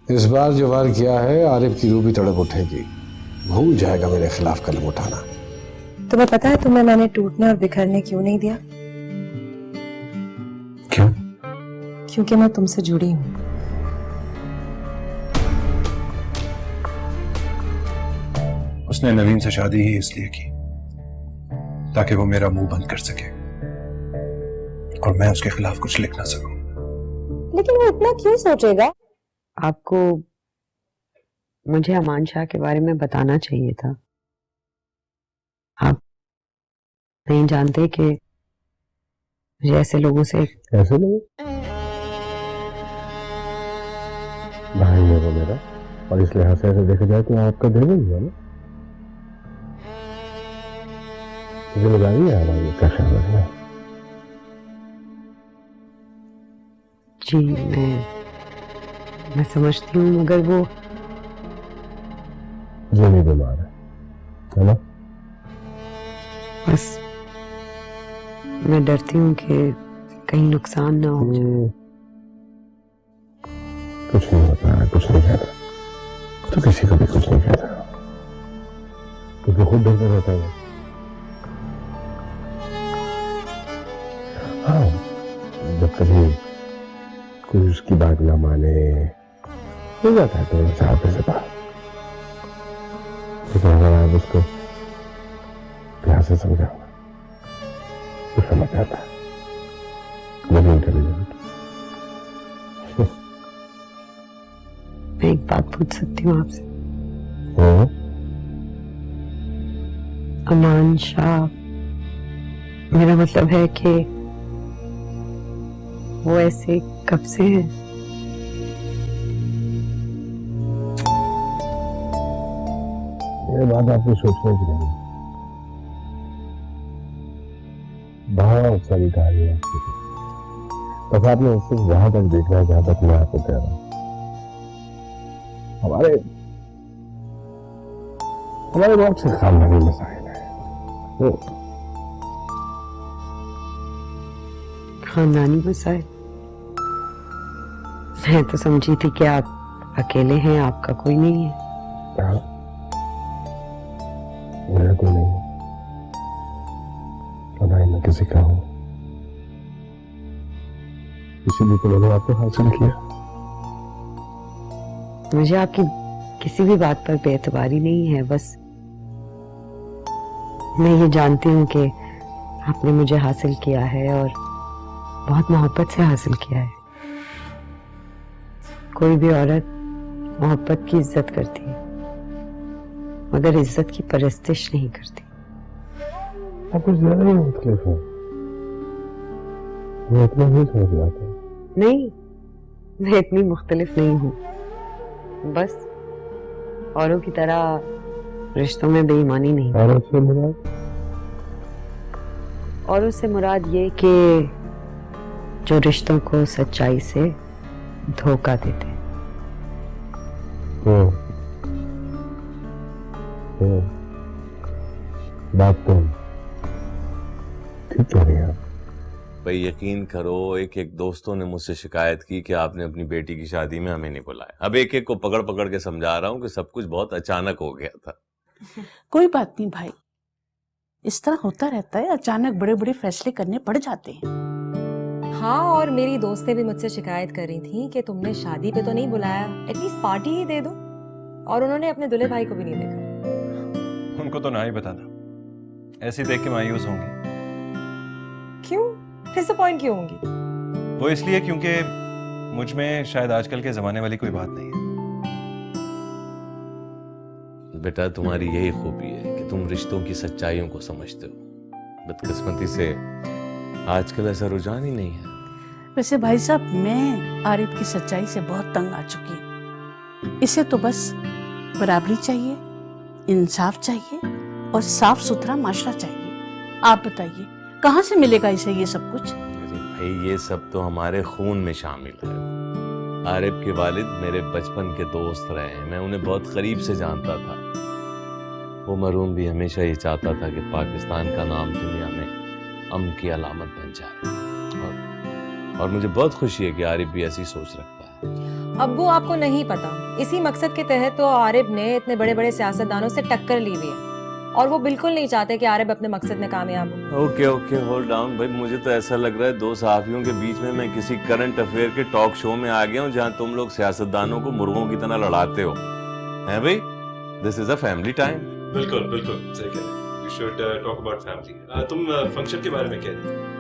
इस बार जो वार किया है आरिफ की रूह भी तड़प उठेगी, भूल जाएगा मेरे खिलाफ कलम उठाना। तुम्हें पता है तुम्हें मैंने टूटने और बिखरने क्यों नहीं दिया? क्यों? क्योंकि मैं तुमसे जुड़ी हूं। उसने नवीन से शादी ही इसलिए की ताकि वो मेरा मुंह बंद कर सके और मैं उसके खिलाफ कुछ लिख ना सकूं। लेकिन वो इतना क्यों सोचेगा? आपको मुझे अमान शाह के बारे में बताना चाहिए था। आप नहीं जानते कि मुझे ऐसे लोगों से ऐसे नहीं भाई है वो मेरा, और इस लिहाज से ऐसे देखा जाए तो आपका दिल ही हुआ ना। जिम्मेदारी है हमारी, क्या ख्याल है? जी मैं समझती हूँ, मगर वो जिमी बीमार है ना? बस मैं डरती हूँ कि कहीं नुकसान ना हो जाए। कुछ नहीं होता है, कुछ नहीं कहता तो किसी को भी कुछ नहीं कहता, क्योंकि खुद डरता रहता है। हाँ, जब कभी कोई उसकी बात ना माने हो जाता है तो चाहते से बात, लेकिन अगर आप उसको प्यार से समझाओ तो समझ आता है। Very intelligent. मैं एक बात पूछ सकती हूँ आपसे? अमान शाह, मेरा मतलब है कि वो ऐसे कब से हैं? ये बात आपको सोचने की नहीं, बहुत सारी कहानियां आपकी, बस आपने सिर्फ वहां तक देखना है जहां तक मैं आपको कह रहा हूं। हमारे बहुत से खानदानी मसाइल है। वो खानदानी मसाइल? मैं तो समझी थी कि आप अकेले हैं, आपका कोई नहीं है। क्या? मेरा कोई नहीं है, और ना ही मैं किसी का हूं, इसीलिए तो मैंने आपको हासिल किया। मुझे आपकी किसी भी बात पर बेएतबारी नहीं है, बस मैं ये जानती हूँ कि आपने मुझे हासिल किया है और बहुत मोहब्बत से हासिल किया है। कोई भी औरत मोहब्बत की इज्जत करती है, मगर इज्जत की परस्तिश नहीं करती। आप कुछ ज्यादा ही मुख्तलिफ हो, मैं इतना नहीं समझ पाता। नहीं, मैं इतनी मुख्तलिफ नहीं हूँ, बस औरों की तरह रिश्तों में बेईमानी नहीं। और उससे मुराद? और उससे मुराद ये कि जो रिश्तों को सच्चाई से धोखा देते हैं। बात तो ठीक कह रही है आप। भाई यकीन करो, एक एक दोस्तों ने मुझसे शिकायत की कि आपने अपनी बेटी की शादी में हमें नहीं बुलाया। अब एक एक को पकड़ पकड़ के समझा रहा हूँ कि सब कुछ बहुत अचानक हो गया था। कोई बात नहीं भाई, इस तरह होता रहता है, अचानक बड़े बड़े फैसले करने पड़ जाते हैं। हाँ, और मेरी दोस्तें भी मुझसे शिकायत कर रही थी कि तुमने शादी पे तो नहीं बुलाया, एटलीस्ट पार्टी ही दे दो। और उन्होंने अपने दूल्हे भाई को भी नहीं देखा। उनको तो ना ही बताना, ऐसी देख के मायूस होंगी। क्यों? डिसअपॉइंट क्यों होंगी? वो इसलिए क्योंकि मुझ में शायद आजकल के जमाने वाली कोई बात नहीं है। बेटा, तुम्हारी यही खूबी है कि तुम रिश्तों की सच्चाइयों को समझते हो। बदकिस्मती से आजकल ऐसा रुझान ही नहीं है। वैसे भाई साहब, मैं आरिफ की सच्चाई से बहुत तंग आ चुकी हूँ। इसे तो बस बराबरी चाहिए, इंसाफ चाहिए और साफ सुथरा माशरा चाहिए। आप बताइए, कहाँ से मिलेगा इसे ये सब कुछ? अरे भाई, ये सब तो हमारे खून में शामिल है। आरिफ के वालिद मेरे बचपन के दोस्त रहे हैं, मैं उन्हें बहुत करीब से जानता था। वो मरूम भी हमेशा ये चाहता था कि पाकिस्तान का नाम दुनिया में अमन की अलामत बन जाए, और मुझे बहुत खुशी है कि आरिफ भी ऐसी सोच रखता है। अब्बू आपको नहीं पता, इसी मकसद के तहत तो आरिफ ने इतने बड़े बड़े सियासतदानों से टक्कर ली हुई है और वो बिल्कुल नहीं चाहते कि आरिफ अपने मकसद में कामयाब हो। ओके ओके, होल्ड डाउन भाई। मुझे तो ऐसा लग रहा है दो सहाफियों के बीच में मैं किसी करंट अफेयर के टॉक शो में आ गया हूँ जहाँ तुम लोग सियासतदानों को मुर्गों की तरह लड़ाते हो, हैं भाई? This is a family time. बिल्कुल बिल्कुल सही कह रहे हैं। You should talk about family. तुम फंक्शन के बारे में कह रहे थे।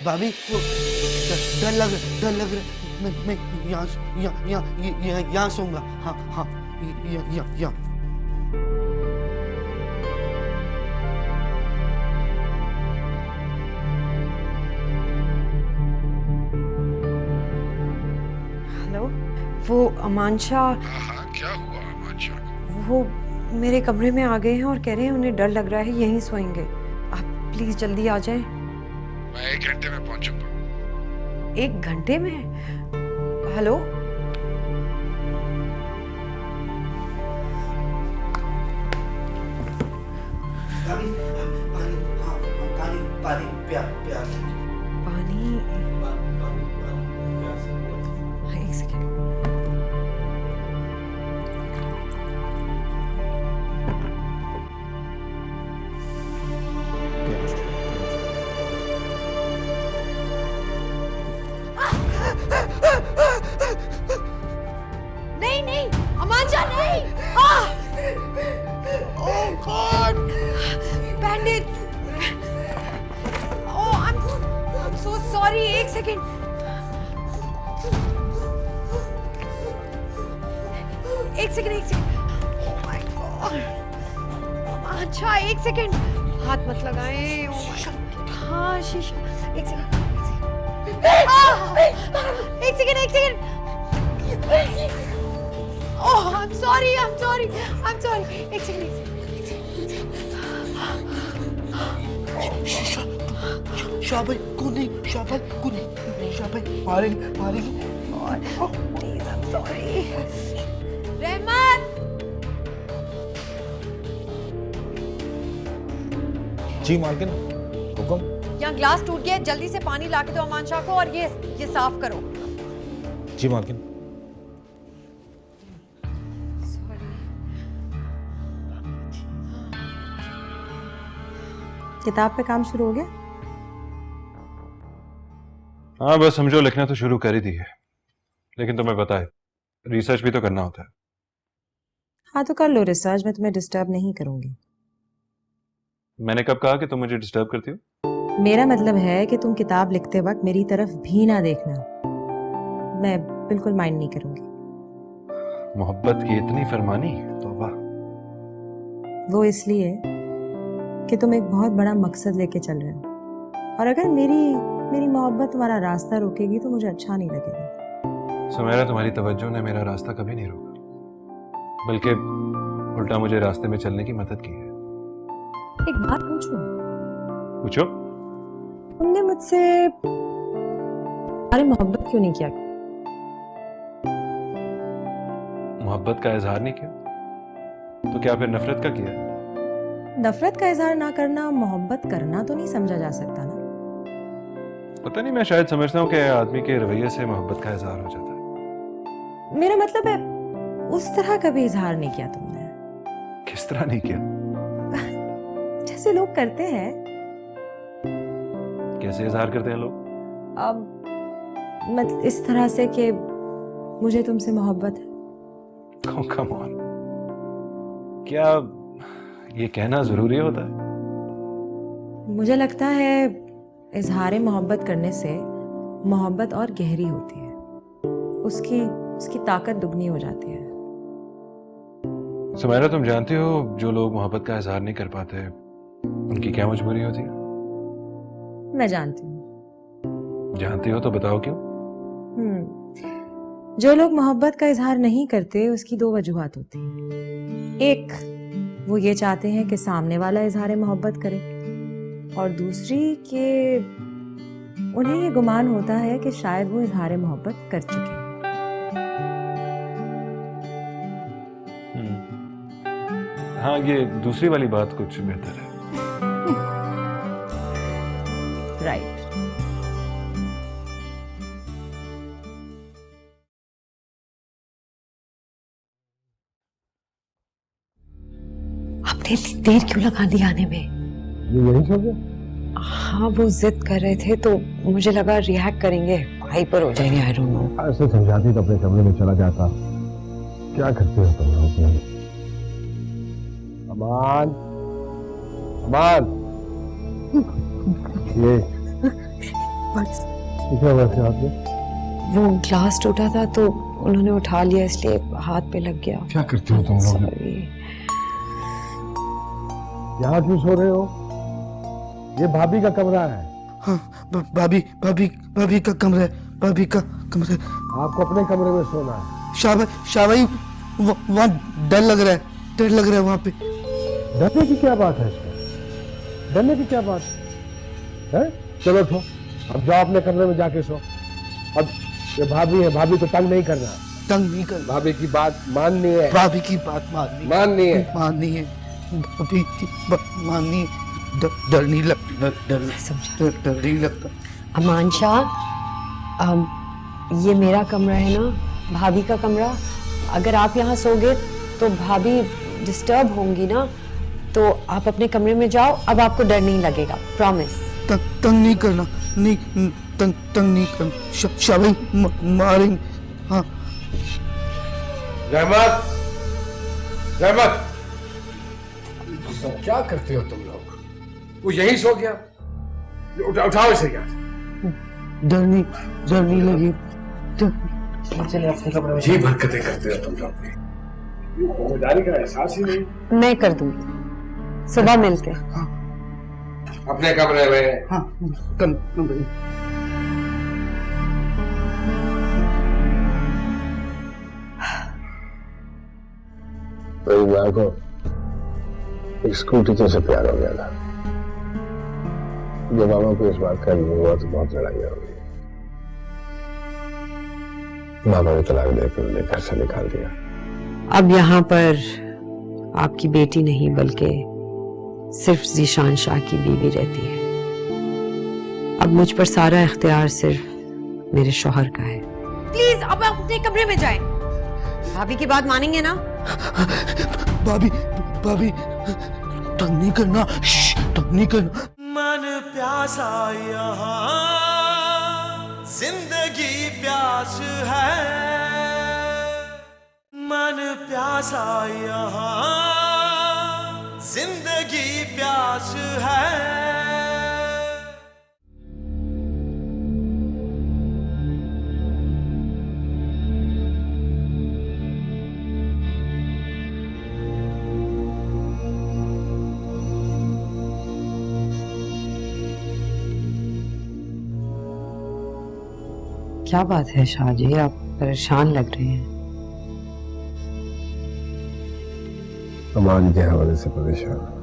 भाभी वो डर लग रहा मैं यहाँ सोऊंगा। हाँ हाँ यहाँ। हेलो, वो अमान शाह। हाँ, क्या हुआ अमान शाह? वो मेरे कमरे में आ गए हैं और कह रहे हैं उन्हें डर लग रहा है, यहीं सोएंगे। आप प्लीज जल्दी आ जाएं। मैं 1 घंटे में पहुंचूंगा। 1 घंटे में? हेलो, पानी प्यार पानी। हाँ, 1 सेकेंड। नहीं नहीं अमान शाह नहीं। Oh God, bandage. Oh I am so sorry. 1 second. Oh my God. अच्छा 1 सेकेंड, हाथ मत लगाएं। Oh my God. हाँ शीशा। 1 second. 1 second 1 second. Oh, I'm sorry. 1 second. शाबाश को नहीं मारेंगे। Please, I'm sorry. रहमत। जी मालकिन, हुक्म। यहाँ ग्लास टूट गया है, जल्दी से पानी ला के दो अमान शाह को और ये साफ करो। जी मालकिन। किताब पे काम शुरू हो गया? हाँ बस समझो, लिखना तो शुरू कर ही दी है, लेकिन तुम्हें पता है रिसर्च भी तो करना होता है। हाँ तो कर लो रिसर्च, मैं तुम्हें डिस्टर्ब नहीं करूंगी। मैंने कब कहा कि तुम मुझे डिस्टर्ब करती हो? मेरा मतलब है कि तुम किताब लिखते वक्त मेरी तरफ भी ना देखना, मैं बिल्कुल माइंड नहीं करूंगी। मोहब्बत की इतनी फरमानी, तौबा। वो इसलिए कि तुम एक बहुत बड़ा मकसद लेके चल रहे हो, और अगर मेरी मोहब्बत तुम्हारा रास्ता रोकेगी तो मुझे अच्छा नहीं लगेगा। सुमेरा, तुम्हारी तवज्जो ने मेरा रास्ता कभी नहीं रोका, बल्कि उल्टा मुझे रास्ते में चलने की मदद की है। एक बात पूछूं? पूछो। तुमने मुझसे अरे मोहब्बत क्यों नहीं किया? मोहब्बत का इजहार नहीं किया तो क्या फिर नफरत का किया? नफरत का इजहार ना करना मोहब्बत करना तो नहीं समझा जा सकता ना। पता नहीं, मैं शायद समझता हूँ कि आदमी के रवैये से मोहब्बत का इजहार हो जाता है। मेरा मतलब है उस तरह का भी इजहार नहीं किया तुमने। किस तरह नहीं किया? जैसे लोग करते हैं। कैसे इजहार करते हैं लोग? अब मतलब इस तरह से कि मुझे तुमसे मोहब्बत है। कम ऑन, क्या ये कहना जरूरी होता है? मुझे लगता है इजहार मोहब्बत करने से मोहब्बत और गहरी होती है, उसकी ताकत दुगनी हो जाती है। सुमेरा, तुम जानती हो जो लोग मोहब्बत का इजहार नहीं कर पाते उनकी क्या मजबूरी होती है? मैं जानती हूँ। जानती हो तो बताओ क्यों? जो लोग मोहब्बत का इजहार नहीं करते उसकी 2 वजूहात होती हैं। एक, वो ये चाहते हैं कि सामने वाला इजहार मोहब्बत करे, और दूसरी कि उन्हें ये गुमान होता है कि शायद वो इजहार मोहब्बत कर चुके हैं। हाँ, ये दूसरी वाली बात कुछ बेहतर है। राइट। आपने इतनी देर क्यों लगा दी आने में? ये यही सो गया? हाँ, वो जिद कर रहे थे तो मुझे लगा रिएक्ट करेंगे, हाइपर हो जाएंगे। I don't know. ऐसे समझाती तो अपने कमरे में चला जाता। क्या करते हो तुम लोग? अमान, अमान, ये क्या बात है आपने? वो ग्लास टूटा था तो उन्होंने उठा लिया, इसलिए हाथ पे लग गया। क्या करते हो तुम लोग? Sorry। यहाँ क्यों सो रहे हो? ये भाभी का कमरा है। हाँ, भाभी का कमरा है, भाभी का कमरा है। आपको अपने कमरे में सोना है। शाबाई वहाँ डर लग रहा है वहाँ पे। डरने की क्या बात है इसमें? डरने की क्या बात है? चलो उठो, अब जाओ अपने कमरे में जाके सो। अब ये भाभी है, भाभी को तंग नहीं करना है। तंग नहीं कर, भाभी की बात माननी है। भाभी की बात माननी है, माननी है। भाभी की बात माननी है। डर नहीं लगता, डर नहीं लगता। अमान शाह, ये मेरा कमरा है ना, भाभी का कमरा। अगर आप यहाँ सोगे तो भाभी डिस्टर्ब होंगी ना, तो आप अपने कमरे में जाओ। अब आपको डर नहीं लगेगा, प्रॉमिस। तंग नहीं करना, नहीं तंग नहीं करना। शाबाई मारेंगे। हाँ। रहमत, रहमत, सब क्या करते हो तुम लोग? वो यही सो गया। उठाओ इसे यार। डर नहीं लगी। चले अपने कमरे में। ये हरकतें करते हो तुम लोग। जिम्मेदारी का एहसास ही नहीं। मैं कर दूंगी, सुबह मिलते हैं। हाँ, अपने कमरे में। हाँ, कमरे में। मेरी माँ को एक स्कूल टीचर से प्यार हो गया था। जब मामा को इस बात का अनुभव हुआ तो बहुत लड़ाई हो गई। मामा ने तलाक देकर उन्हें घर से निकाल दिया। अब यहाँ पर आपकी बेटी नहीं बल्कि सिर्फ जीशान शाह की बीवी रहती है। अब मुझ पर सारा इख्तियार सिर्फ मेरे शौहर का है। प्लीज अब आप अपने कमरे में जाएं। भाभी की बात मानेंगे ना? भाभी तंग नहीं करना, तंग नहीं करना। मन प्यासा यहाँ जिंदगी प्यास है, मन प्यासा यहाँ जिंदगी प्यास है। क्या बात है शाहजी, आप परेशान लग रहे हैं। अमान के हवाले से परेशान हूं।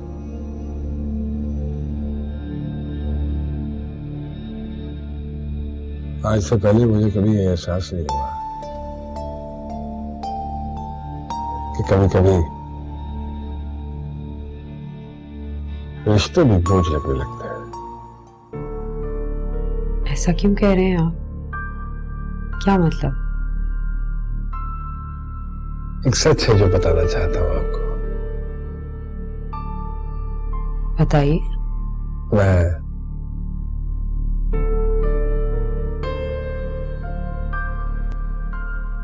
आज से पहले मुझे कभी ये एहसास नहीं हुआ कि कभी कभी रिश्ते भी बोझ लगने लगते हैं। ऐसा क्यों कह रहे हैं आप? क्या मतलब? एक सच है जो बताना चाहता हूं आपको। बताइए। मैं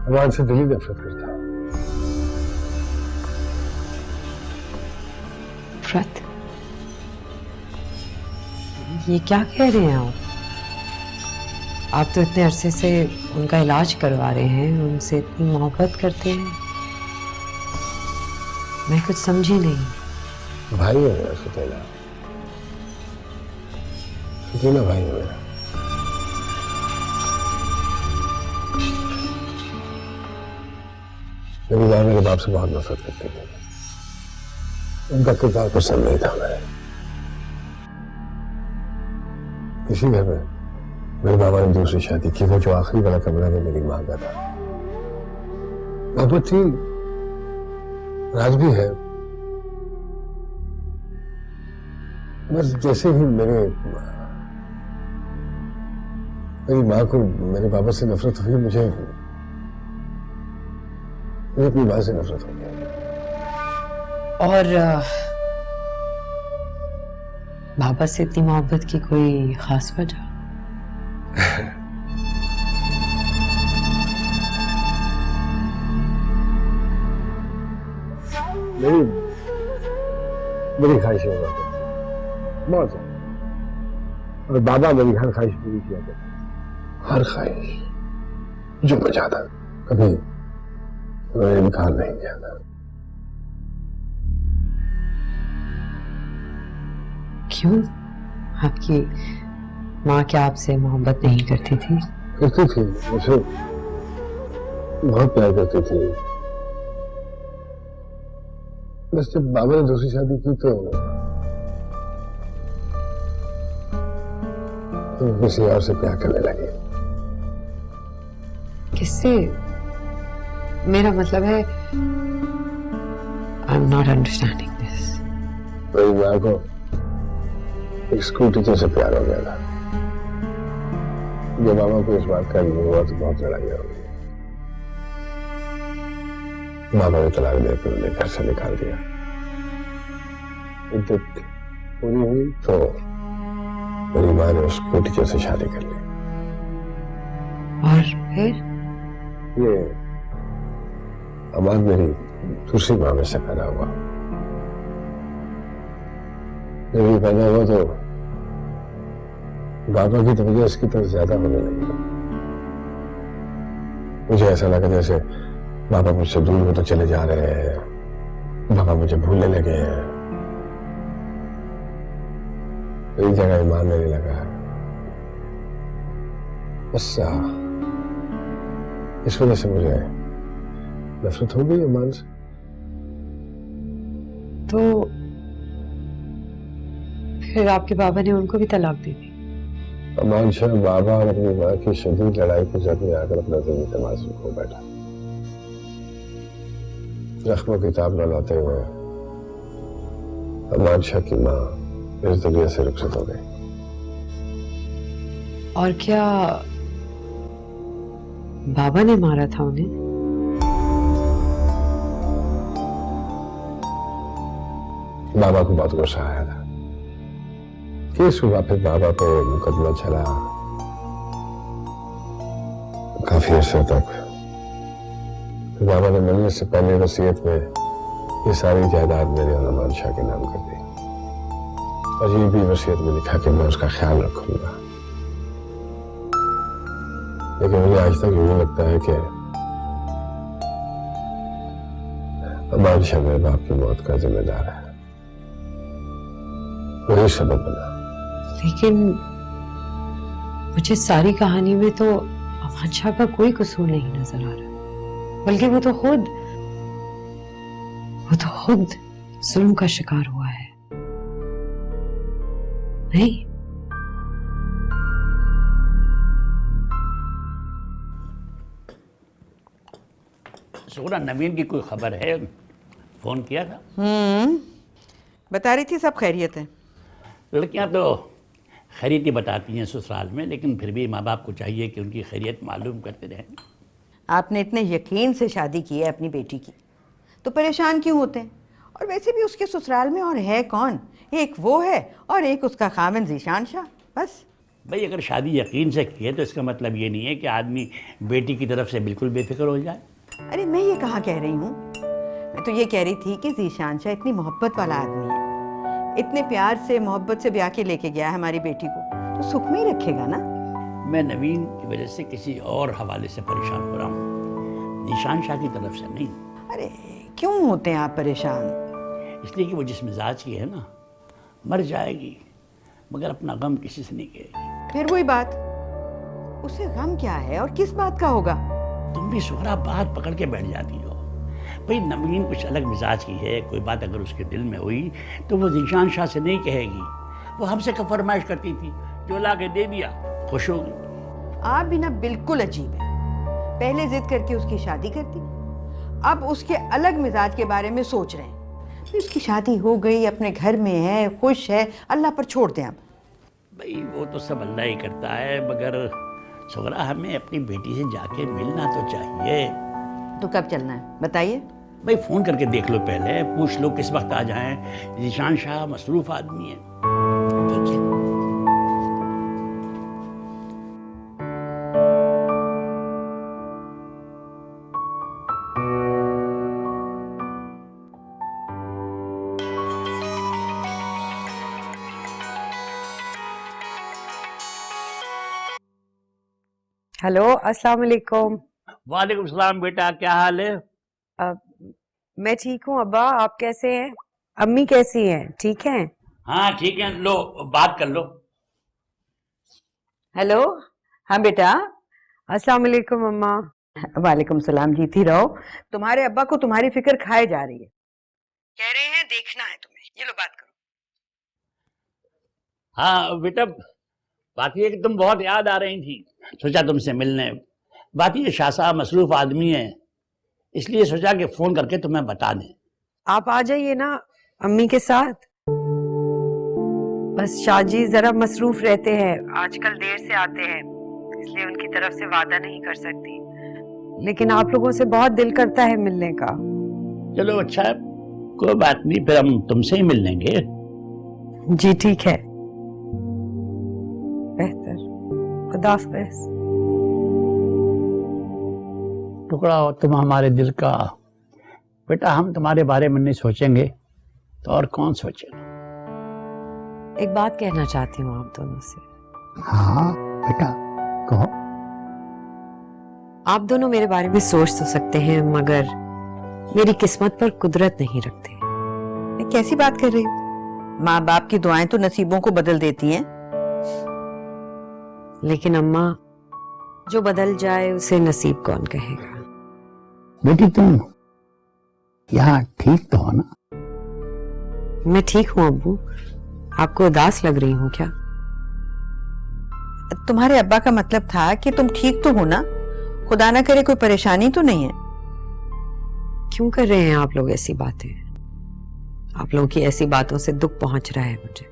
अमान से दिली नफरत करता हूं। नफरत? ये क्या कह रहे हैं आप? आप तो इतने अरसे से उनका इलाज करवा रहे हैं, उनसे इतनी मोहब्बत करते हैं। मैं कुछ समझी नहीं। भाई है मेरा सुतेला, सुतेला भाई है मेरा। मेरी माँ मेरे बाप से बहुत नफरत करती थी। उनका किरदार पसंद नहीं था मैं। इसी घर में मेरे बाबा ने दूसरी शादी की, वो जो आखिरी वाला कमरा में मेरी माँ का था। मोहब्बत थी, राज भी है। बस जैसे ही मेरे मेरी माँ को मेरे पापा से नफरत हुई, मुझे अपनी माँ से नफरत हो गई। और बाबा से इतनी मोहब्बत की कोई खास वजह? मेरी ख्वाहिशें हुआ करती, बहुत है। और बाबा मेरी हर ख्वाहिश पूरी किया करते, हर ख्वाहिश जो मैं चाहता कभी मैं इनकार नहीं किया था। क्यों? आपकी माँ क्या आपसे मोहब्बत नहीं करती थी? करती थी, मुझे बहुत प्यार करती थी। बस जब बाबा ने दूसरी शादी की तो किसी और से प्यार करने लगी। किससे? मेरा मतलब है I am not understanding this. मेरी माँ को एक स्कूल टीचर से प्यार हो गया था। जब मामा को इस बात का नहीं हुआ तो बहुत लड़ाई हो गई। मामा ने तलाक देकर उन्हें घर से निकाल दिया। इद्दत पूरी हुई तो मेरी माँ ने उस स्कूल टीचर से शादी कर ली। और फिर? ये अमान मेरी दूसरी माँ में से पैदा हुआ। जब ये पैदा हुआ तो बाबा की तवज्जो इसकी तरफ ज्यादा होने लगी। मुझे ऐसा लगा जैसे बाबा मुझसे दूर होते चले जा रहे हैं, बाबा मुझे भूलने लगे हैं। एक जगह ईमान नहीं लगा। बस इस वजह से मुझे नफरत हो गई ईमान से। तो फिर आपके बाबा ने उनको भी तलाक दे दी? अमान शाह बाबा और अपनी माँ की शदीद लड़ाई के जद में आकर अपना दिल तमाशा खो बैठा। जख्मों की ताब न लाते हुए अमान शाह की माँ इस दुनिया से रुखसत हो गई। और क्या बाबा ने मारा था उन्हें? बाबा को बहुत गुस्सा आया था। केस हुआ, फिर बाबा पे मुकदमा चला काफी अर्से तक। फिर बाबा ने मरने से पहले वसीयत में ये सारी जायदाद मेरे और अमान शाह के नाम कर दी और ये भी वसीयत में लिखा कि मैं उसका ख्याल रखूंगा। लेकिन मुझे आज तक यही लगता है कि अमान शाह मेरे बाप की मौत का जिम्मेदार है, वही सबब बना। लेकिन मुझे सारी कहानी में तो अमान शाह का कोई कसूर नहीं नजर आ रहा, बल्कि वो तो खुद जुल्म का शिकार हुआ है। नहीं? सोना, नवीन की कोई खबर है? फोन किया था? बता रही थी सब खैरियत है। लड़कियां तो खैरियत ही बताती हैं ससुराल में, लेकिन फिर भी माँ बाप को चाहिए कि उनकी खैरियत मालूम करते रहें। आपने इतने यकीन से शादी की है अपनी बेटी की, तो परेशान क्यों होते हैं? और वैसे भी उसके ससुराल में और है कौन? एक वो है और एक उसका खाविंद ज़ीशान शाह, बस। भाई अगर शादी यकीन से की है तो इसका मतलब ये नहीं है कि आदमी बेटी की तरफ से बिल्कुल बेफिक्र हो जाए। अरे मैं ये कहाँ कह रही हूँ, मैं तो ये कह रही थी कि ज़ीशान शाह इतनी मोहब्बत वाला आदमी है, इतने प्यार से मोहब्बत से ब्याह के लेके गया है हमारी बेटी को, तो सुख में ही रखेगा ना। मैं नवीन की वजह से किसी और हवाले से परेशान हो रहा हूँ, ज़ीशान शाह की तरफ से नहीं। अरे क्यों होते हैं आप परेशान? इसलिए कि वो जिस मिजाज की है ना, मर जाएगी मगर अपना गम किसी से नहीं कहेगी। फिर वही बात, उसे गम क्या है और किस बात का होगा? तुम भी सोहरा बात पकड़ के बैठ जाती हो। भाई नवीन कुछ अलग मिजाज की है, कोई बात अगर उसके दिल में हुई तो वो ज़ीशान शाह से नहीं कहेगी। वो हमसे का फरमाइश करती थी, जो ला के दे दिया, खुश होगी। आप भी ना बिल्कुल अजीब है। पहले जिद करके उसकी शादी कर दी, अब उसके अलग मिजाज के बारे में सोच रहे हैं। फिर उसकी शादी हो गई, अपने घर में है, खुश है, अल्लाह पर छोड़ दें आप। भाई वो तो सब अल्लाह ही करता है, मगर सुगरा, हमें अपनी बेटी से जाके मिलना तो चाहिए। तो कब चलना है बताइए? भाई फ़ोन करके देख लो, पहले पूछ लो किस वक्त आ जाएं। जीशान शाह मसरूफ़ आदमी है। ठीक है। हेलो, अस्सलाम वालेकुम। वालेकुम सलाम बेटा, क्या हाल है? मैं ठीक हूँ अब्बा, आप कैसे हैं? अम्मी कैसी हैं? ठीक हैं? हाँ ठीक है, लो बात कर लो। हेलो। हाँ बेटा। अस्सलाम वालेकुम अम्मा। वालेकुम सलाम, जीती रहो। तुम्हारे अब्बा को तुम्हारी फिक्र खाए जा रही है, कह रहे हैं देखना है तुम्हें। ये लो बात करो। हाँ बेटा, बात ये कि तुम बहुत याद आ रही थी, सोचा तुमसे मिलने। बात ये शाह साहब मसरूफ आदमी है, इसलिए सोचा कि फोन करके तुम्हें बता दें। आप आ जाइए ना अम्मी के साथ। बस शाहजी जरा मसरूफ रहते हैं, आजकल देर से आते हैं, इसलिए उनकी तरफ से वादा नहीं कर सकती, लेकिन आप लोगों से बहुत दिल करता है मिलने का। चलो अच्छा है, कोई बात नहीं, फिर हम तुमसे ही मिल लेंगे। जी ठीक है, बेहतर। खुदा हाफिज। टुकड़ा हो तुम हमारे दिल का, बेटा हम तुम्हारे बारे में नहीं सोचेंगे तो और कौन सोचेगा। एक बात कहना चाहती हूँ आप दोनों से। हाँ बेटा कहो। आप दोनों मेरे बारे में सोच तो सकते हैं, मगर मेरी किस्मत पर कुदरत नहीं रखते। ये कैसी बात कर रही हो? माँ बाप की दुआएं तो नसीबों को बदल देती हैं। लेकिन अम्मा, जो बदल जाए उसे नसीब कौन कहेगा? बेटी तुम यहाँ ठीक तो हो ना? मैं ठीक हूँ अब्बू, आपको उदास लग रही हूँ क्या? तुम्हारे अब्बा का मतलब था कि तुम ठीक तो हो ना, खुदा ना करे कोई परेशानी तो नहीं है। क्यों कर रहे हैं आप लोग ऐसी बातें? आप लोगों की ऐसी बातों से दुख पहुंच रहा है मुझे।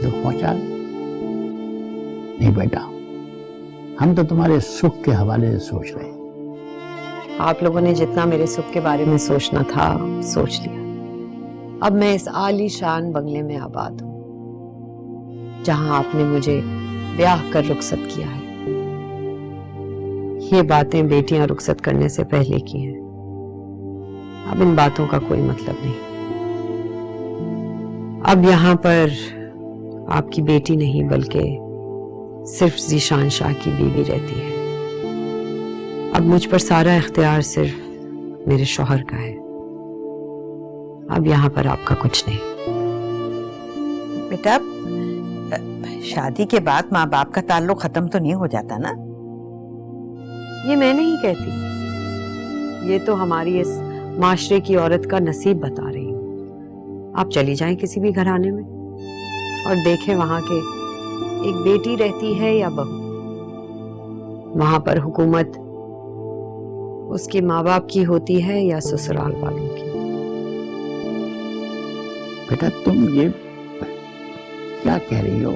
दुख पहुंचा? नहीं बेटा, हम तो तुम्हारे सुख के हवाले से सोच रहे हैं। आप लोगों ने जितना मेरे सुख के बारे में सोचना था सोच लिया। अब मैं इस आलीशान बंगले में आबाद हूं, जहां आपने मुझे ब्याह कर रुखसत किया है। ये बातें बेटियां रुखसत करने से पहले की हैं। अब इन बातों का कोई मतलब नहीं। अब यहाँ पर आपकी बेटी नहीं बल्कि सिर्फ जीशान शाह की बीवी रहती है। अब मुझ पर सारा इख्तियार सिर्फ मेरे शौहर का है। अब यहाँ पर आपका कुछ नहीं। बेटा, शादी के बाद माँ बाप का ताल्लुक खत्म तो नहीं हो जाता ना? ये मैं नहीं कहती, ये तो हमारी इस माशरे की औरत का नसीब बता रही हूँ। आप चली जाएं किसी भी घराने में और देखें वहां के एक बेटी रहती है या बहू, वहां पर हुकूमत उसके माँ बाप की होती है या ससुराल वालों की। बेटा तुम ये क्या कह रही हो?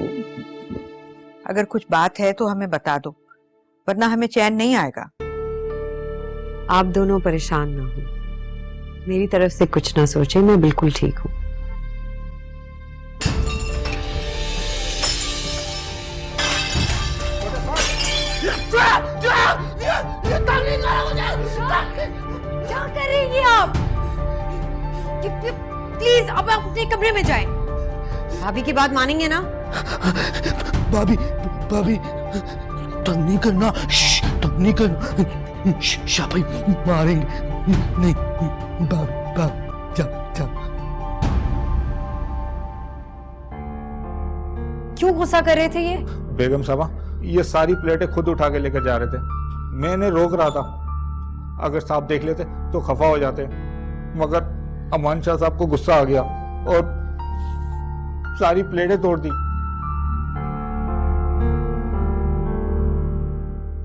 अगर कुछ बात है तो हमें बता दो, वरना हमें चैन नहीं आएगा। आप दोनों परेशान ना हो, मेरी तरफ से कुछ ना सोचें, मैं बिल्कुल ठीक हूँ। क्या कर रही हैं आप? प्लीज अब आप अपने कमरे में जाएं। भाभी की बात मानेंगे ना? भाभी भाभी तंग नहीं करना, तंग नहीं करना, शाबाई मारेंगे। नहीं भाभी भाभी जा जा। क्यों गुस्सा कर रहे थे ये? बेगम साहबा, ये सारी प्लेटें खुद उठा के लेकर जा रहे थे, मैंने रोक रहा था। अगर साहब देख लेते तो खफा हो जाते, मगर अमान शाह साहब को गुस्सा आ गया और सारी प्लेटें तोड़ दी।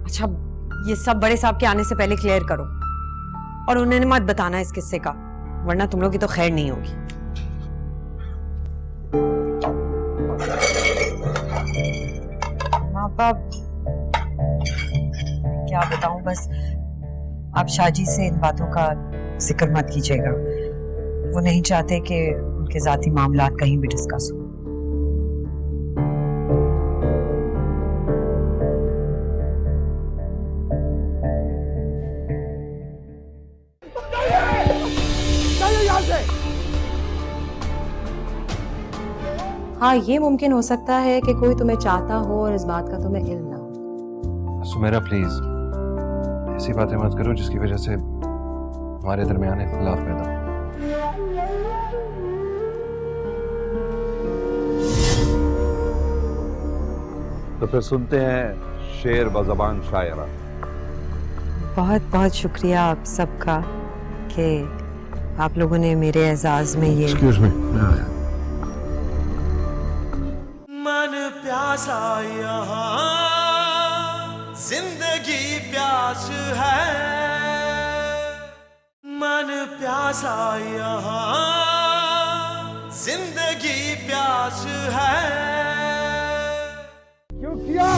अच्छा, ये सब बड़े साहब के आने से पहले क्लियर करो, और उन्हें मत बताना इस किस्से का, वरना तुम लोग की तो खैर नहीं होगी। माँ बाप क्या बताऊं, बस आप शाजी से इन बातों का जिक्र मत कीजिएगा। वो नहीं चाहते कि उनके जाती मामलात कहीं भी डिस्कस हो। हाँ, ये मुमकिन हो सकता है कि कोई तुम्हें चाहता हो और इस बात का तुम्हें इल्म ना हो। सुमेरा प्लीज ऐसी बातें मत करो जिसकी वजह से हमारे दरमियान इख्तिलाफ पैदा हो। तो फिर सुनते हैं शेर बज़बान शायरा। बहुत बहुत शुक्रिया आप सबका कि आप लोगों ने मेरे एजाज में ये एक्सक्यूज मी, मन प्यासा यहाँ जिंदगी प्यास है, मन प्यासा यहाँ जिंदगी प्यास है। क्यों किया?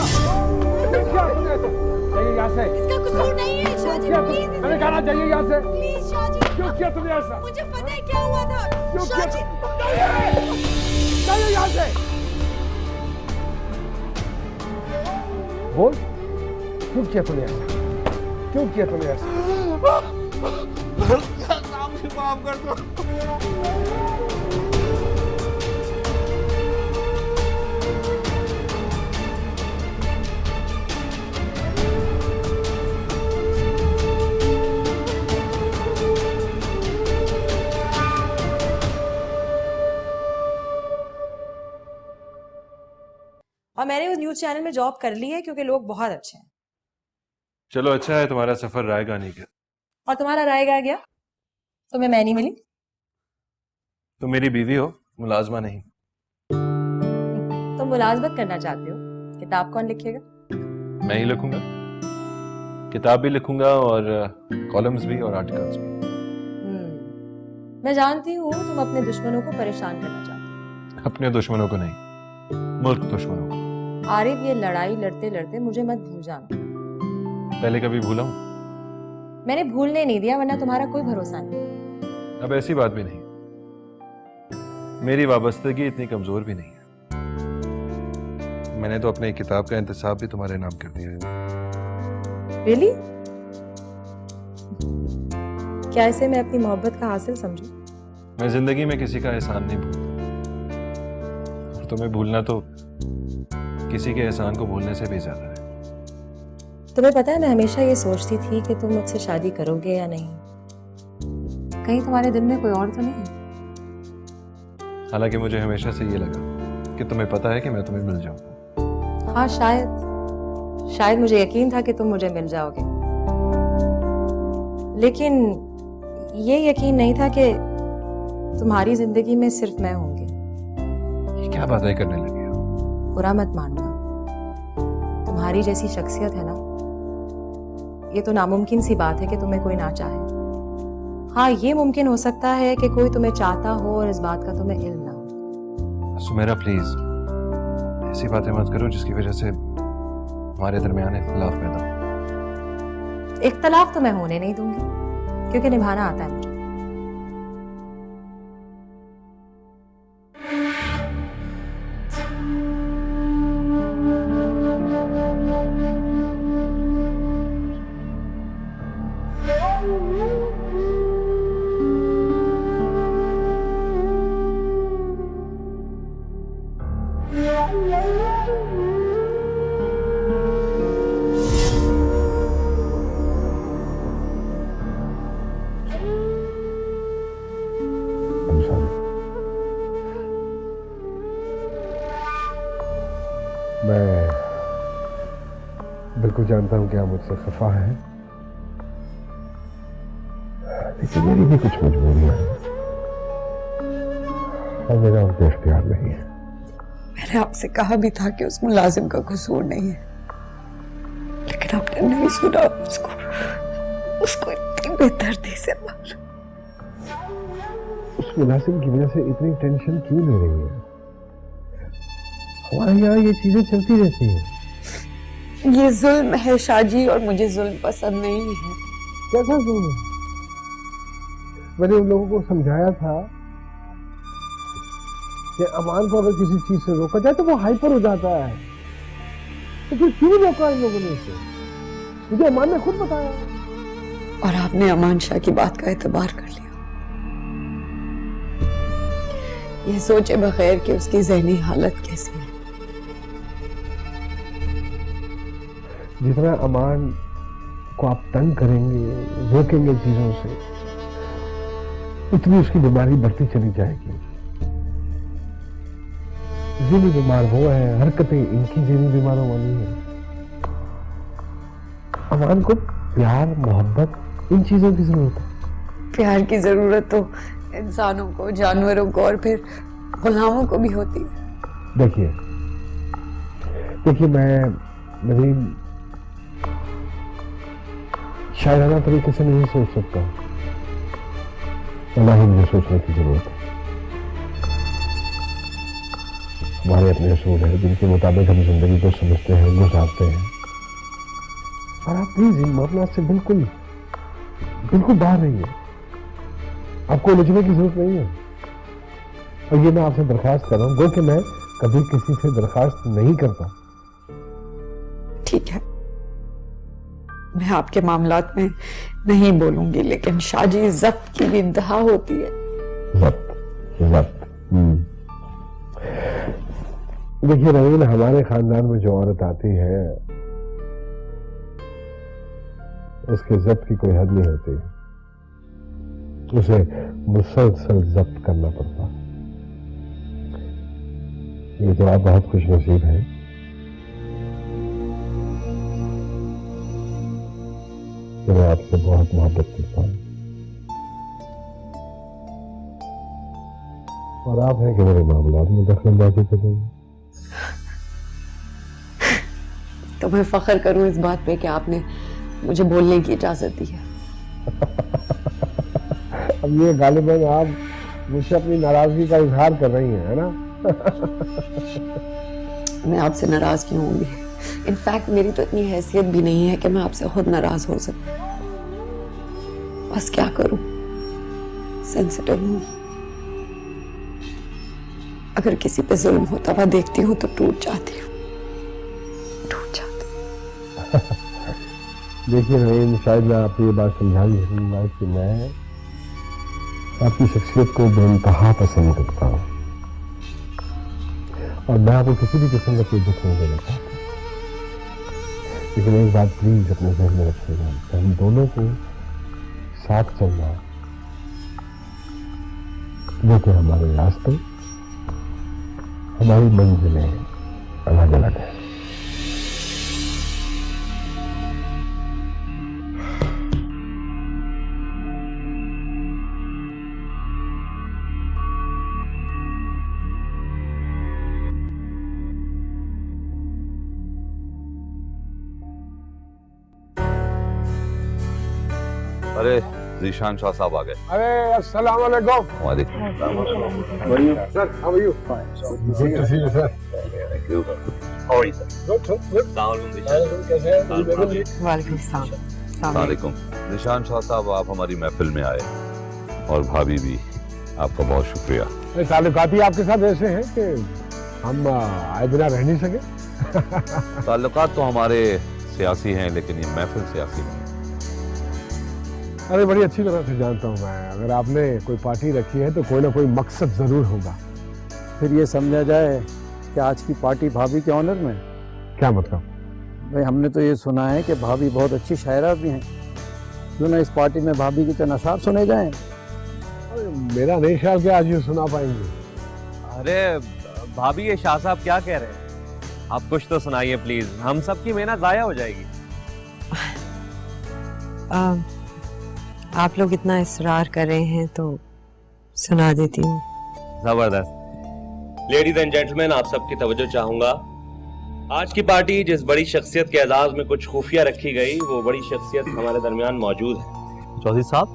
क्यों किया तूने ऐसा? जाइए यहाँ से। इसका कसूर नहीं है शाजी, प्लीज। मैंने कहा ना जाइए यहाँ से। प्लीज शाजी। क्यों किया तुमने ऐसा? मुझे पता है क्या हुआ था। क्यों किया? शाजी। जाइए यहाँ से। बोल, क्यों किया तूने ऐसा? क्यों किया तूने ऐसा? नाम से माफ कर दो। और मैंने उस न्यूज चैनल में जॉब कर ली है क्योंकि लोग बहुत अच्छे हैं। चलो अच्छा है, तुम्हारा सफर रायगा नहीं गया। और तुम्हारा रायगा गया? तुम्हें मैं नहीं मिली? तुम मेरी बीवी हो, मुलाजमा नहीं। तुम मुलाजमत करना चाहते हो? किताब कौन लिखेगा? मैं ही लिखूंगा, किताब भी लिखूंगा और कॉलम्स भी और आर्टिकल्स भी। मैं जानती हूँ तुम अपने दुश्मनों को परेशान करना चाहते हो। अपने दुश्मनों को नहीं, मुल्क दुश्मनों को। आरिफ, ये लड़ाई लड़ते लड़ते मुझे मत भूल जाना। पहले कभी भूला हूं? मैंने भूलने नहीं दिया, वरना तुम्हारा कोई भरोसा नहीं। अब ऐसी बात भी नहीं, मेरी वाबस्तगी इतनी कमजोर भी नहीं है। मैंने तो अपनी किताब का इंतसाब भी तुम्हारे नाम कर दिया है। Really? क्या इसे मैं अपनी मोहब्बत का हासिल समझूं? मैं जिंदगी में किसी का एहसान नहीं भूलता, और तुम्हें भूलना तो किसी के एहसान को भूलने से भी ज्यादा है। तुम्हें पता है, मैं हमेशा ये सोचती थी कि तुम मुझसे शादी करोगे या नहीं। कहीं तुम्हारे दिल में कोई और तो नहीं? हालांकि मुझे हमेशा से ये लगा कि तुम्हें पता है कि मैं तुम्हें मिल जाऊंगा। हाँ, शायद मुझे यकीन था कि तुम मुझे मिल जाओगे, लेकिन ये यकीन नहीं था कि तुम्हारी जिंदगी में सिर्फ मैं होंगी। ये क्या बातें करने लगी हो? बुरा मत मानना, तुम्हारी जैसी शख्सियत है ना, ये तो नामुमकिन सी बात है कि तुम्हें कोई ना चाहे। हाँ, ये मुमकिन हो सकता है कि कोई तुम्हें चाहता हो और इस बात का तुम्हें इल्म ना हो। सुमेरा प्लीज ऐसी बातें मत करो जिसकी वजह से हमारे दरमियान इख्तिलाफ पैदा हो। इख्तिलाफ तो मैं होने नहीं दूंगी, क्योंकि निभाना आता है मुझे। मैं बिल्कुल जानता हूं कि आप मुझसे खफा हैं, लेकिन मेरी भी कुछ मजबूरियां हैं और मेरा उनके इख्तियार नहीं है। मैंने आपसे कहा भी था कि उस मुलाजिम का कसूर नहीं है, लेकिन आपने नहीं सुना। उसको इतनी बेदर्दी से मारा। उस मुलाजिम की वजह से इतनी टेंशन क्यों ले रही है? हमारे यहाँ ये चीजें चलती रहती हैं। ये जुल्म है शाहजी, और मुझे जुल्म पसंद नहीं है। कैसा जुल्म? मैंने उन लोगों को समझाया था कि अमान को अगर किसी चीज से रोका जाए तो वो हाइपर हो जाता है, तो फिर क्यों रोका इन लोगों ने उसे? मुझे अमान ने खुद बताया। और आपने अमान शाह की बात का एतबार कर लिया, ये सोचे बगैर कि उसकी जहनी हालत कैसी है। जितना अमान को आप तंग करेंगे, रोकेंगे चीजों से, उतनी उसकी बीमारी बढ़ती चली जाएगी। जिनी बीमार वो है, हरकतें इनकी जिनी बीमारों वाली है। अमान को प्यार, मोहब्बत, इन चीजों की जरूरत है। प्यार की जरूरत तो इंसानों को, जानवरों को और फिर गुलामों को भी होती है। देखिए मैं नवीन शायराना तरीके से नहीं सोच सकता, ना ही मुझे सोचने की जरूरत है। हमारे अपने असूल हैं जिनके मुताबिक हम जिंदगी को समझते हैं, गुजारते हैं। और आप प्लीज इन मामलों से बिल्कुल बाहर रहिए। आपको उलझने की जरूरत नहीं है। और ये मैं आपसे दरखास्त कर रहा हूँ, गो कि मैं कभी किसी से दरखास्त नहीं करता। ठीक है, मैं आपके मामलात में नहीं बोलूंगी, लेकिन शाहजी जब्त की भी इंतहा होती है। जब्त। देखिए रवीन, हमारे खानदान में जो औरत आती है उसके जब्त की कोई हद नहीं होती, उसे मुसलसल जब्त करना पड़ता। ये तो आप बहुत खुशनसीब हैं कि मैं आपसे बहुत मोहब्बत करता हूं, और आप हैं कि मेरे मामलात में दखलंदाजी करेंगे। तो मैं फख्र करूं इस बात पे कि आपने मुझे बोलने की इजाजत दी है। अब ये गालिबन आप मुझसे अपनी नाराजगी का इजहार कर रही हैं, है ना? मैं आपसे नाराज क्यों होंगी? इनफैक्ट मेरी तो इतनी हैसियत भी नहीं है कि मैं आपसे खुद नाराज हो सकूं। बस क्या करूं, सेंसिटिव हूं। अगर किसी पे जुल्म होता हुआ देखती हूं तो टूट जाती हूं। देखिए नवीन, शायद मैं आपको ये बात समझा नहीं सकूंगा कि मैं आपकी शख्सियत को बेइंतहा पसंद करता हूँ, और मैं आपको किसी भी किस्म का कोई दुख नहीं देना चाहता। लेकिन एक बात प्लीज अपने ज़हन में रखिएगा, हम दोनों को साथ चलना, वो कि हमारे रास्ते, हमारी मंजिलें अलग अलग है। अरे जीशान शाह साहब आ गए। अरे अस्सलाम वालेकुम। वालेकुम sir, how are you? Good to see you sir. Thank you. How are you sir? वालेकुम सलाम। वालेकुम। निशान शाह साहब, आप हमारी महफिल में आए, और भाभी भी, आपका बहुत शुक्रिया। ताल्लुकात ही आपके साथ ऐसे हैं कि हम आए बिना रह नहीं सके। ताल्लुकात तो हमारे सियासी हैं, लेकिन ये महफिल सियासी नहीं। अरे बड़ी अच्छी तरह से जानता हूँ मैं, अगर आपने कोई पार्टी रखी है तो कोई ना कोई मकसद जरूर होगा। फिर ये समझा जाए कि आज की पार्टी भाभी के ऑनर में। क्या मतलब? भाई हमने तो ये सुना है कि भाभी बहुत अच्छी शायरा भी हैं, क्यों ना इस पार्टी में भाभी की तो नशार सुने जाएं। मेरा नहीं ख्याल कि आज ये सुना पाएंगे। अरे भाभी, ये शाह साहब क्या कह रहे हैं? आप कुछ तो सुनाइए प्लीज, हम सबकी मेहनत जाया हो जाएगी। आप लोग इतना इसरार कर रहे हैं तो सुना देती हूँ। जबरदस्त। लेडीज एंड जेंटलमैन, आप सबकी तवज्जो चाहूंगा। आज की पार्टी जिस बड़ी शख्सियत के एजाज में कुछ खुफिया रखी गई, वो बड़ी शख्सियत हमारे दरमियान मौजूद है। चौधरी साहब,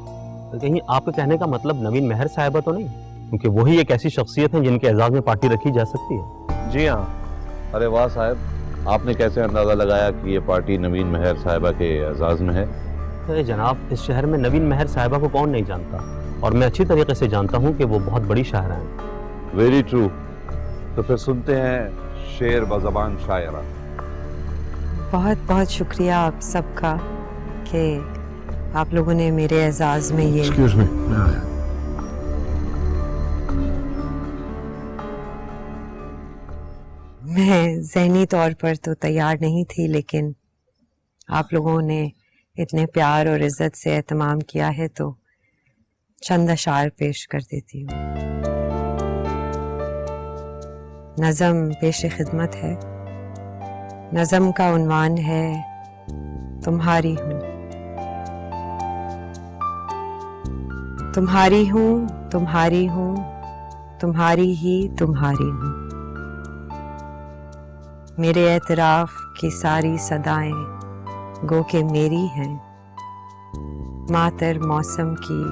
तो कहीं आपके कहने का मतलब नवीन मेहर साहिबा तो नहीं? क्योंकि वही एक ऐसी शख्सियत है जिनके एजाज में पार्टी रखी जा सकती है। जी हाँ। अरे वाह साहब, आपने कैसे अंदाजा लगाया कि ये पार्टी नवीन महर साहिबा के एजाज में है? अरे जनाब, इस शहर में नवीन महर साहिबा को कौन नहीं जानता, और मैं अच्छी तरीके से जानता हूँ कि वो बहुत बड़ी शायरा हैं। Very true. तो फिर सुनते हैं शेर बज़बान शायरा। बहुत बहुत शुक्रिया आप सबका कि आप लोगों ने मेरे एजाज में ये एक्सक्यूज मी, मैं ज़हनी तौर पर तो तैयार नहीं थी, लेकिन आप लोगों ने इतने प्यार और इज्जत से एहतमाम किया है तो चंद अशार पेश कर देती हूँ। नज़म पेश खिदमत है। नज़म का उन्वान है तुम्हारी हूँ। तुम्हारी हूँ, तुम्हारी हूँ, तुम्हारी ही तुम्हारी हूँ। मेरे एतराफ की सारी सदाएं गो के मेरी हैं। मातर मौसम की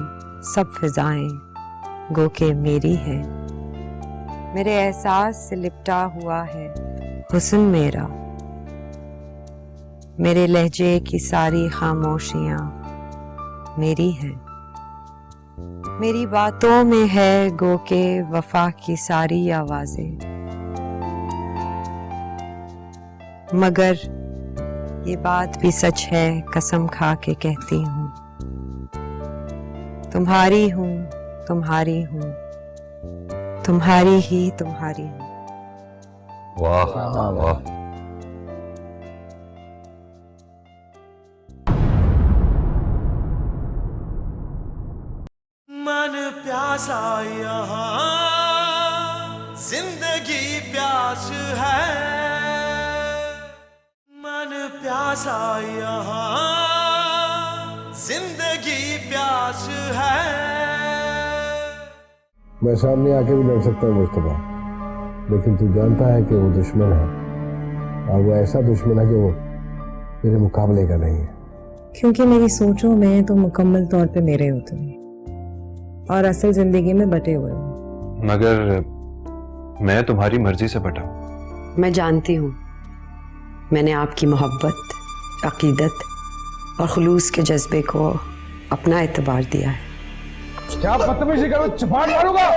सब फिजाएं गो के मेरी हैं। मेरे एहसास से लिपटा हुआ है हुस्न मेरा। मेरे लहजे की सारी खामोशियां मेरी हैं। मेरी बातों में है गो के वफा की सारी आवाजें, मगर ये बात भी सच है, कसम खा के कहती हूँ, तुम्हारी हूँ, तुम्हारी हूँ, तुम्हारी ही तुम्हारी हूँ। वाह वाह। मन प्यासा यहाँ जिंदगी प्यास है, मन प्यासा यहाँ जिंदगी प्यास है। मैं सामने आके भी लड़ सकता हूँ मुस्तफा, लेकिन तू जानता है कि वो दुश्मन है, और वो ऐसा दुश्मन है कि वो मेरे मुकाबले का नहीं है। क्योंकि मेरी सोचों में तो मुकम्मल तौर पे मेरे होते हैं और असल जिंदगी में बटे हुए हो। मगर मैं तुम्हारी मर्जी से बटा। मैं जानती हूँ, मैंने आपकी मोहब्बत, अकीदत और खुलूस के जज्बे को अपना एतबार दिया है। क्या बदतमीजी करो, चपाट मारूंगा।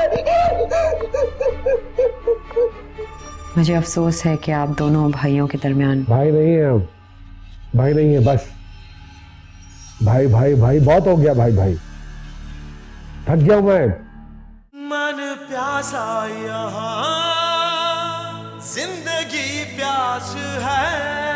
मुझे अफसोस है कि आप दोनों भाइयों के दरमियान भाई नहीं है हम, भाई नहीं है, बस भाई भाई भाई बहुत हो गया, भाई भाई थक गया मैं। मन प्यासा यहाँ जिंदगी प्यास है।